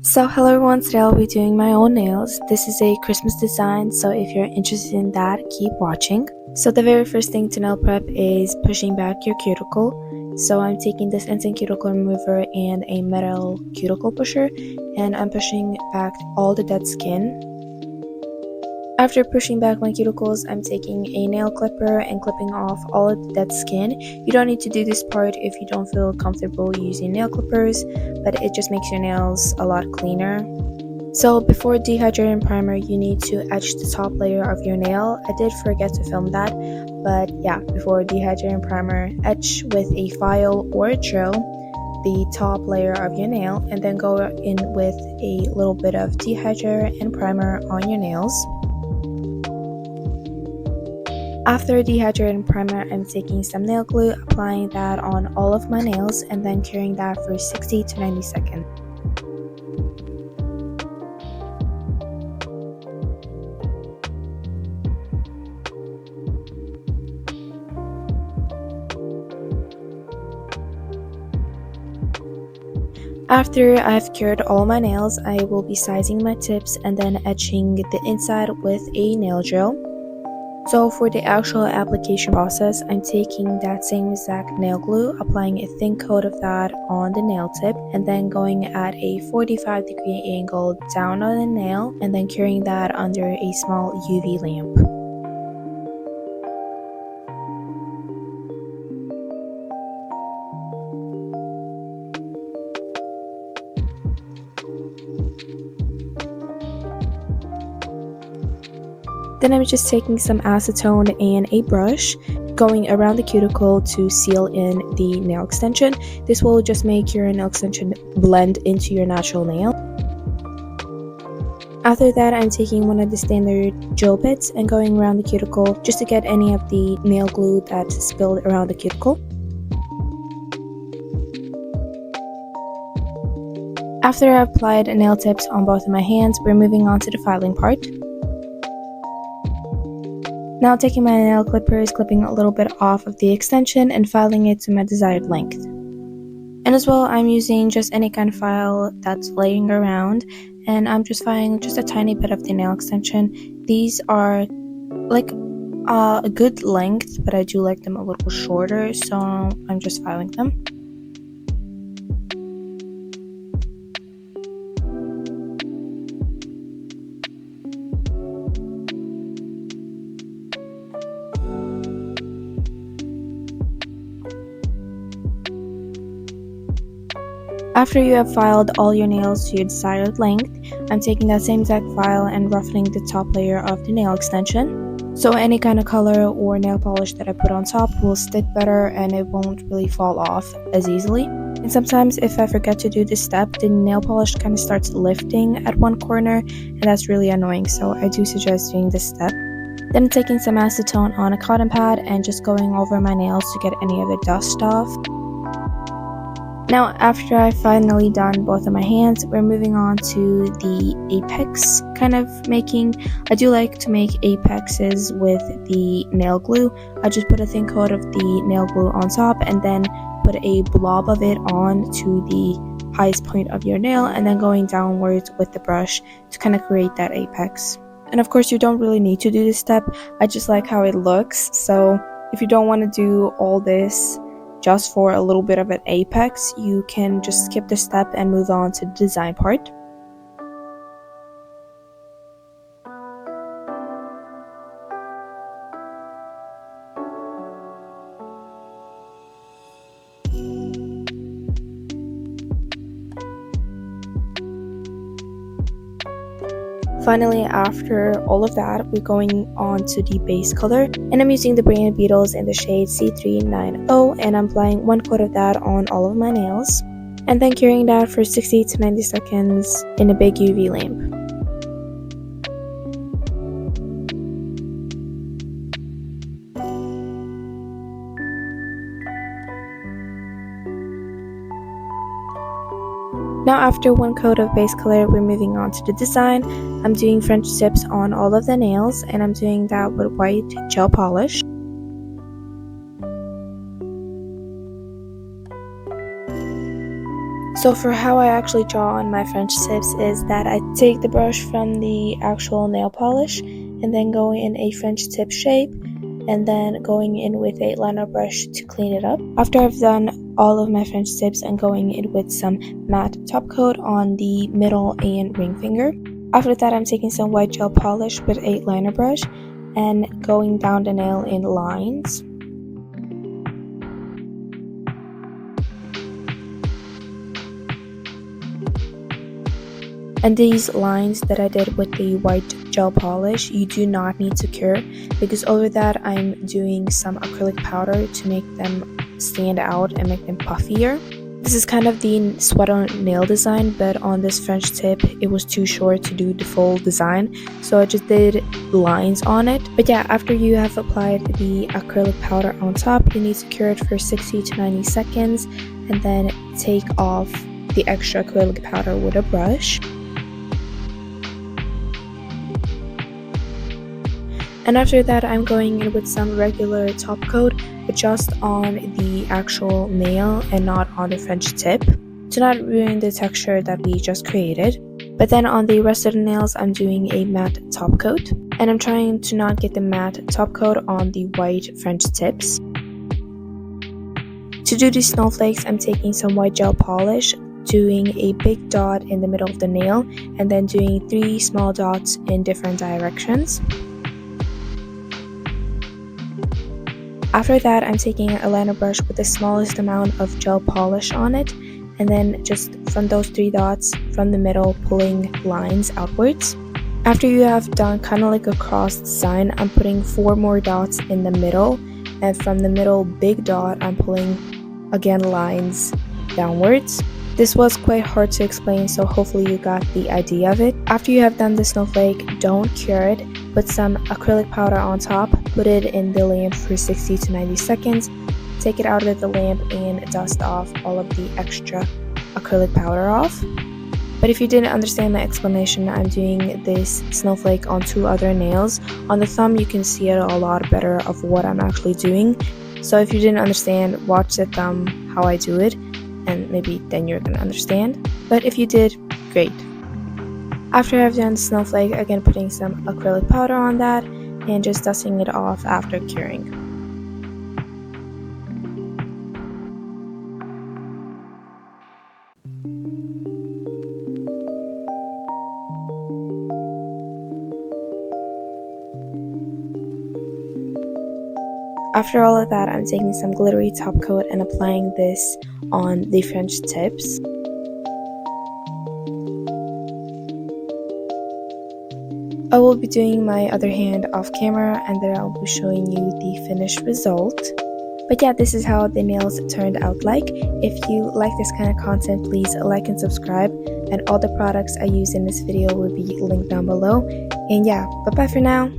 So hello everyone, today I'll be doing my own nails. This is a Christmas design, so if you're interested in that, keep watching. So the very first thing to nail prep is pushing back your cuticle. So I'm taking this instant cuticle remover and a metal cuticle pusher, and I'm pushing back all the dead skin. After pushing back my cuticles, I'm taking a nail clipper and clipping off all of the dead skin. You don't need to do this part if you don't feel comfortable using nail clippers, but it just makes your nails a lot cleaner. So before dehydrating primer, you need to etch the top layer of your nail. I did forget to film that, but yeah, before dehydrating primer, etch with a file or a drill the top layer of your nail, and then go in with a little bit of dehydrator and primer on your nails. After dehydrating primer, I'm taking some nail glue, applying that on all of my nails, and then curing that for 60 to 90 seconds. After I've cured all my nails, I will be sizing my tips and then etching the inside with a nail drill. So for the actual application process, I'm taking that same exact nail glue, applying a thin coat of that on the nail tip, and then going at a 45-degree angle down on the nail, and then curing that under a small UV lamp. Then I'm just taking some acetone and a brush, going around the cuticle to seal in the nail extension. This will just make your nail extension blend into your natural nail. After that, I'm taking one of the standard drill bits and going around the cuticle just to get any of the nail glue that's spilled around the cuticle. After I've applied nail tips on both of my hands, we're moving on to the filing part. Now taking my nail clippers, clipping a little bit off of the extension and filing it to my desired length. And as well, I'm using just any kind of file that's laying around, and I'm just filing just a tiny bit of the nail extension. These are like a good length, but I do like them a little shorter, so I'm just filing them. After you have filed all your nails to your desired length, I'm taking that same exact file and ruffling the top layer of the nail extension. So any kind of color or nail polish that I put on top will stick better and it won't really fall off as easily. And sometimes if I forget to do this step, the nail polish kind of starts lifting at one corner, and that's really annoying, so I do suggest doing this step. Then I'm taking some acetone on a cotton pad and just going over my nails to get any of the dust off. Now, after I've finally done both of my hands, we're moving on to the apex kind of making. I do like to make apexes with the nail glue. I just put a thin coat of the nail glue on top and then put a blob of it on to the highest point of your nail, and then going downwards with the brush to kind of create that apex. And of course, you don't really need to do this step. I just like how it looks. So if you don't want to do all this just for a little bit of an apex, you can just skip the step and move on to the design part. Finally, after all of that, we're going on to the base color, and I'm using the brand Beetles in the shade C390, and I'm applying one coat of that on all of my nails, and then curing that for 60 to 90 seconds in a big UV lamp. Now after one coat of base color, we're moving on to the design. I'm doing French tips on all of the nails, and I'm doing that with white gel polish. So for how I actually draw on my French tips is that I take the brush from the actual nail polish and then go in a French tip shape and then going in with a liner brush to clean it up. After I've done all of my French tips and going in with some matte top coat on the middle and ring finger. After that, I'm taking some white gel polish with a liner brush and going down the nail in lines. And these lines that I did with the white gel polish, you do not need to cure, because over that I'm doing some acrylic powder to make them stand out and make them puffier. This is kind of the sweater nail design, but on this French tip it was too short to do the full design, so I just did lines on it. But yeah, after you have applied the acrylic powder on top, you need to cure it for 60 to 90 seconds and then take off the extra acrylic powder with a brush. And after that, I'm going in with some regular top coat, but just on the actual nail and not on the French tip, to not ruin the texture that we just created. But then on the rest of the nails, I'm doing a matte top coat, and I'm trying to not get the matte top coat on the white French tips. To do these snowflakes, I'm taking some white gel polish, doing a big dot in the middle of the nail, and then doing 3 small dots in different directions. After that, I'm taking a liner brush with the smallest amount of gel polish on it, and then just from those 3 dots from the middle, pulling lines outwards. After you have done kind of like a cross design, I'm putting 4 more dots in the middle, and from the middle big dot, I'm pulling again lines downwards. This was quite hard to explain, so hopefully you got the idea of it. After you have done the snowflake, don't cure it. Put some acrylic powder on top, put it in the lamp for 60 to 90 seconds, take it out of the lamp and dust off all of the extra acrylic powder off. But if you didn't understand my explanation, I'm doing this snowflake on 2 other nails. On the thumb you can see it a lot better of what I'm actually doing. So if you didn't understand, watch the thumb how I do it, and maybe then you're gonna understand. But if you did, great. After I've done the snowflake, again putting some acrylic powder on that and just dusting it off after curing. After all of that, I'm taking some glittery top coat and applying this on the French tips. I will be doing my other hand off camera, and then I'll be showing you the finished result. But yeah, this is how the nails turned out like. If you like this kind of content, please like and subscribe, and all the products I use in this video will be linked down below. And yeah, bye bye for now.